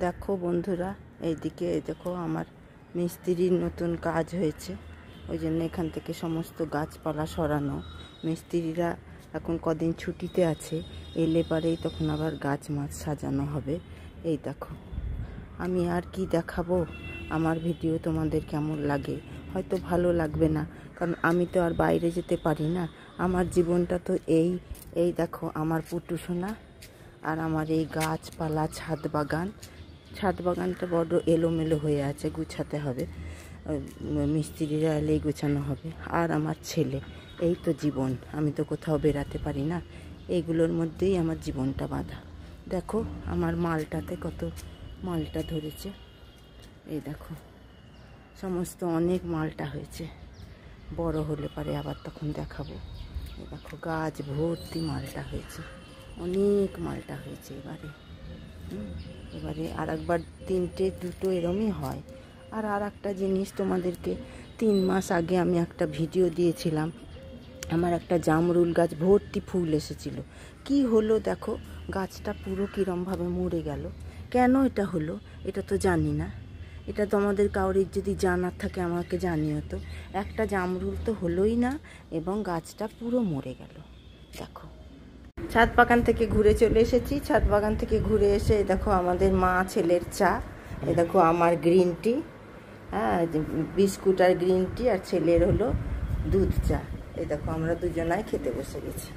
দেখো বন্ধুরা, এইদিকে দেখো আমার মিস্ত্রির নতুন কাজ হয়েছে, ওই জন্য এখান থেকে সমস্ত গাছপালা সরানো। মিস্ত্রিরা এখন কদিন ছুটিতে আছে, এলে পারেই তখন আবার গাছ মাছ সাজানো হবে। এই দেখো, আমি আর কি দেখাবো। আমার ভিডিও তোমাদের কেমন লাগে হয়তো ভালো লাগবে না, কারণ আমি তো আর বাইরে যেতে পারি না। আমার জীবনটা তো এই দেখো আমার পুটু সোনা আর আমার এই গাছপালা, ছাদ বাগানটা বড় এলোমেলো হয়ে আছে, গুছাতে হবে, মিস্ত্রিরা এলেই গোছানো হবে। আর আমার ছেলে, এই তো জীবন। আমি তো কোথাও বেরাতে পারি না, এইগুলোর মধ্যেই আমার জীবনটা বাঁধা। দেখো আমার মালটাতে কত মালটা ধরেছে, এই দেখো সমস্ত অনেক মালটা হয়েছে। বড় হলে পারে আবার তখন দেখাবো। এই দেখো গাছ ভর্তি মালটা হয়েছে, অনেক মালটা হয়েছে এবারে আর একবার দুটো এরমই হয়। আর একটা জিনিস তোমাদেরকে 3 মাস আগে আমি একটা ভিডিও দিয়েছিলাম, আমার একটা জামরুল গাছ ভর্তি ফুল এসেছিল। কি হলো দেখো, গাছটা পুরো কীরমভাবে মরে গেল। কেন এটা হলো এটা তো জানি না। এটা তো আমাদের কাউরির যদি জানার থাকে আমাকে জানিও তো। একটা জামরুল তো হলোই না এবং গাছটা পুরো মরে গেল। দেখো ছাদ বাগান থেকে ঘুরে চলে এসেছি। ছাদ বাগান থেকে ঘুরে এসে দেখো আমাদের মা ছেলের চা, এ দেখো আমার গ্রিন টি, হ্যাঁ বিস্কুট আর গ্রিন টি, আর ছেলের হলো দুধ চা। এই দেখো আমরা দুজনাই খেতে বসে গেছি।